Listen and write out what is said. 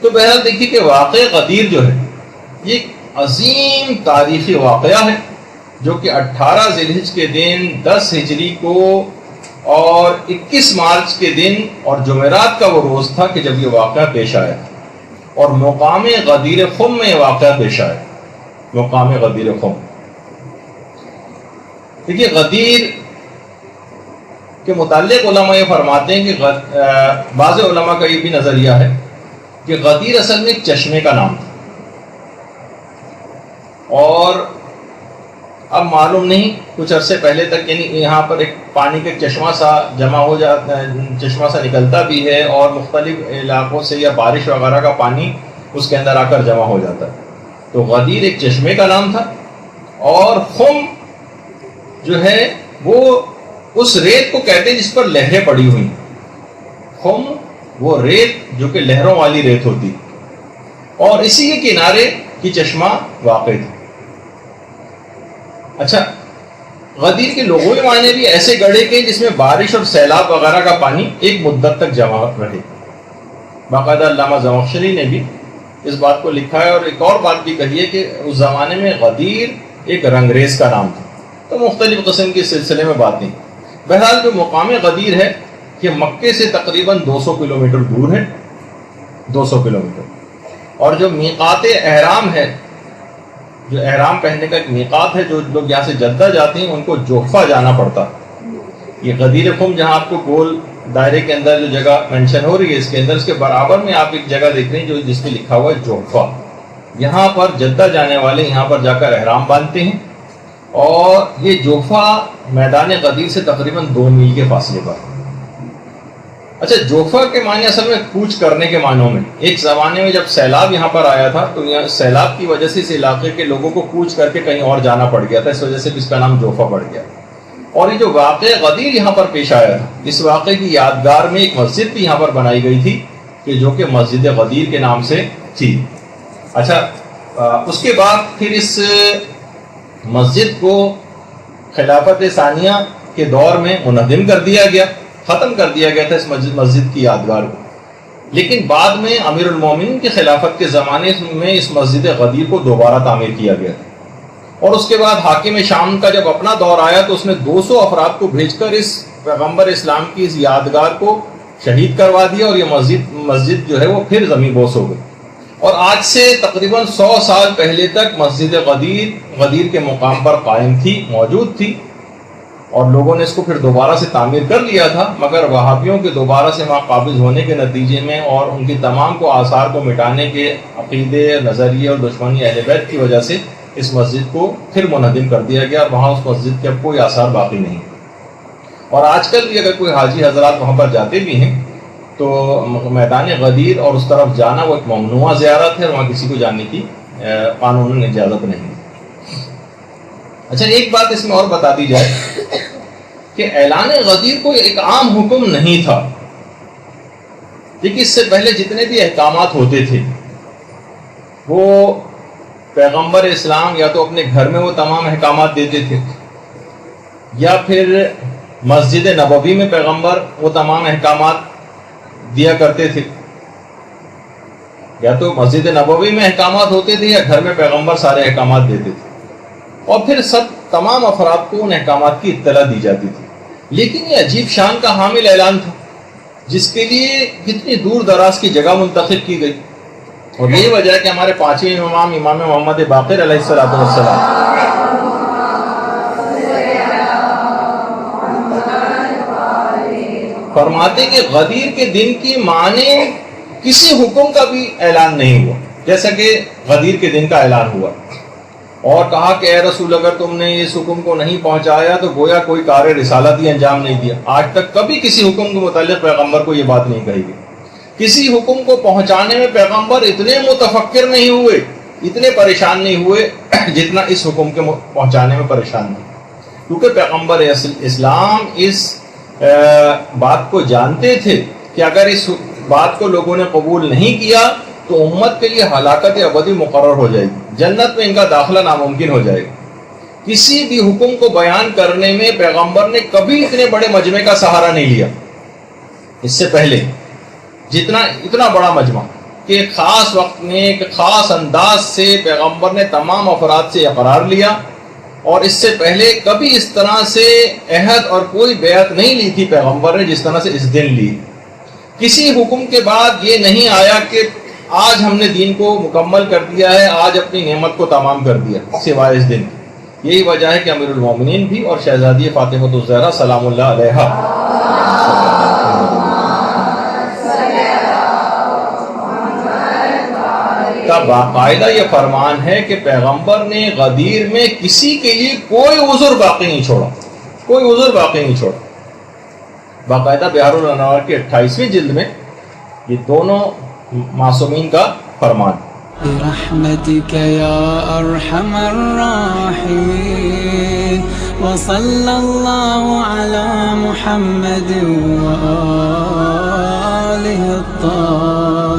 تو بہرحال دیکھیے کہ واقعہ غدیر جو ہے یہ ایک عظیم تاریخی واقعہ ہے جو کہ 18 ذی الحجہ کے دن 10 ہجری کو اور 21 مارچ کے دن اور جمعرات کا وہ روز تھا کہ جب یہ واقعہ پیش آیا اور مقام غدیر خم میں یہ واقعہ پیش آیا. مقام غدیر خم دیکھیے غدیر کے متعلق علماء یہ فرماتے ہیں کہ بعض علماء کا یہ بھی نظریہ ہے کہ غدیر اصل میں ایک چشمے کا نام تھا اور اب معلوم نہیں کچھ عرصے پہلے تک یعنی یہاں پر ایک پانی کا چشمہ سا جمع ہو جاتا ہے, چشمہ سا نکلتا بھی ہے اور مختلف علاقوں سے یا بارش وغیرہ کا پانی اس کے اندر آ کر جمع ہو جاتا ہے. تو غدیر ایک چشمے کا نام تھا اور خم جو ہے وہ اس ریت کو کہتے ہیں جس پر لہریں پڑی ہوئی. خم وہ ریت جو کہ لہروں والی ریت ہوتی اور اسی کے کنارے کی چشمہ واقع تھی. اچھا غدیر کے لغوی معنی بھی ایسے گڑھے کے جس میں بارش اور سیلاب وغیرہ کا پانی ایک مدت تک جمع رہے. باقاعدہ علامہ زمخشری نے بھی اس بات کو لکھا ہے اور ایک اور بات بھی کہی ہے کہ اس زمانے میں غدیر ایک رنگریز کا نام تھا. تو مختلف قسم کے سلسلے میں باتیں. بہرحال جو مقام غدیر ہے کہ مکے سے تقریباً 200 کلومیٹر دور ہے, 200 کلومیٹر. اور جو میقات احرام ہے, جو احرام پہننے کا ایک میقات ہے, جو لوگ یہاں سے جدہ جاتے ہیں ان کو جوفہ جانا پڑتا. یہ غدیر خم جہاں آپ کو گول دائرے کے اندر جو جگہ مینشن ہو رہی ہے اس کے اندر, اس کے برابر میں آپ ایک جگہ دیکھ رہے ہیں جو جس میں لکھا ہوا ہے جوفہ. یہاں پر جدہ جانے والے یہاں پر جا کر احرام باندھتے ہیں اور یہ جوفہ میدان غدیر سے تقریباً 2 میل کے فاصلے پر. اچھا جوفہ کے معنی اصل میں کوچ کرنے کے معنوں میں. ایک زمانے میں جب سیلاب یہاں پر آیا تھا تو یہاں سیلاب کی وجہ سے اس علاقے کے لوگوں کو کوچ کر کے کہیں اور جانا پڑ گیا تھا, اس وجہ سے بھی اس کا نام جوفہ پڑ گیا. اور یہ جو واقعہ غدیر یہاں پر پیش آیا تھا, اس واقعے کی یادگار میں ایک مسجد بھی یہاں پر بنائی گئی تھی کہ جو کہ مسجد غدیر کے نام سے تھی. اچھا اس کے بعد پھر اس مسجد کو خلافت ثانیہ کے دور میں منہدم کر دیا گیا, ختم کر دیا گیا تھا اس مسجد کی یادگار کو. لیکن بعد میں امیر المومنین کی خلافت کے زمانے میں اس مسجد غدیر کو دوبارہ تعمیر کیا گیا تھا. اور اس کے بعد حاکم شام کا جب اپنا دور آیا تو اس نے 200 افراد کو بھیج کر اس پیغمبر اسلام کی اس یادگار کو شہید کروا دیا اور یہ مسجد جو ہے وہ پھر زمین بوس ہو گئی. اور آج سے تقریباً 100 سال پہلے تک مسجد غدیر کے مقام پر قائم تھی, موجود تھی. اور لوگوں نے اس کو پھر دوبارہ سے تعمیر کر لیا تھا, مگر وہابیوں کے دوبارہ سے وہاں قابض ہونے کے نتیجے میں اور ان کی تمام کو آثار کو مٹانے کے عقیدے, نظریے اور دشمنی اہل بیت کی وجہ سے اس مسجد کو پھر منہدم کر دیا گیا. وہاں اس مسجد کے اب کوئی آثار باقی نہیں. اور آج کل بھی اگر کوئی حاجی حضرات وہاں پر جاتے بھی ہیں تو میدان غدیر اور اس طرف جانا وہ ایک ممنوع زیارت ہے, وہاں کسی کو جانے کی قانوناً اجازت نہیں. اچھا ایک بات اس میں اور بتا دی جائے کہ اعلان غدیر کو ایک عام حکم نہیں تھا. دیکھیے اس سے پہلے جتنے بھی احکامات ہوتے تھے وہ پیغمبر اسلام یا تو اپنے گھر میں وہ تمام احکامات دیتے تھے یا پھر مسجد نبوی میں پیغمبر وہ تمام احکامات دیا کرتے تھے. یا تو مسجد نبوی میں احکامات ہوتے تھے یا گھر میں پیغمبر سارے احکامات دیتے تھے اور پھر تمام افراد کو ان احکامات کی اطلاع دی جاتی تھی. لیکن یہ عجیب شان کا حامل اعلان تھا جس کے لیے کتنی دور دراز کی جگہ منتخب کی گئی. اور یہی وجہ ہے کہ ہمارے 5ویں امام محمد باقر علیہ السلام فرماتے کہ غدیر کے دن کی معنی کسی حکم کا بھی اعلان نہیں ہوا جیسا کہ غدیر کے دن کا اعلان ہوا, اور کہا کہ اے رسول اگر تم نے اس حکم کو نہیں پہنچایا تو گویا کوئی کار رسالت ہی انجام نہیں دیا. آج تک کبھی کسی حکم کے متعلق پیغمبر کو یہ بات نہیں کہی گئی. کسی حکم کو پہنچانے میں پیغمبر اتنے متفکر نہیں ہوئے, اتنے پریشان نہیں ہوئے جتنا اس حکم کے پہنچانے میں پریشان تھے, کیونکہ پیغمبر اسلام اس بات کو جانتے تھے کہ اگر اس بات کو لوگوں نے قبول نہیں کیا تو امت کے لیے ہلاکت ابدی مقرر ہو جائے گی, جنت میں ان کا داخلہ ناممکن ہو جائے گا. کسی بھی حکم کو بیان کرنے میں پیغمبر نے کبھی اتنے بڑے مجمع کا سہارا نہیں لیا اس سے پہلے اتنا بڑا مجمع. کہ خاص وقت میں ایک خاص انداز سے پیغمبر نے تمام افراد سے اقرار لیا، اور اس سے پہلے کبھی اس طرح سے عہد اور کوئی بیعت نہیں لی تھی پیغمبر نے جس طرح سے اس دن لی۔ کسی حکم کے بعد یہ نہیں آیا کہ آج ہم نے دین کو مکمل کر دیا ہے، آج اپنی نعمت کو تمام کر دیا، سوائے اس دن۔ یہی وجہ ہے کہ امیر المومنین بھی اور شہزادی فاطمہ الزہرا سلام اللہ علیہا کا باقاعدہ یہ فرمان ہے کہ پیغمبر نے غدیر میں کسی کے لیے کوئی عذر باقی نہیں چھوڑا، کوئی عذر باقی نہیں چھوڑا۔ باقاعدہ بہار الانوار کی 28ویں جلد میں یہ دونوں معصومین کا فرمان۔ برحمتك يا أرحم الراحمين وصلى الله على محمد وآله الطاهرين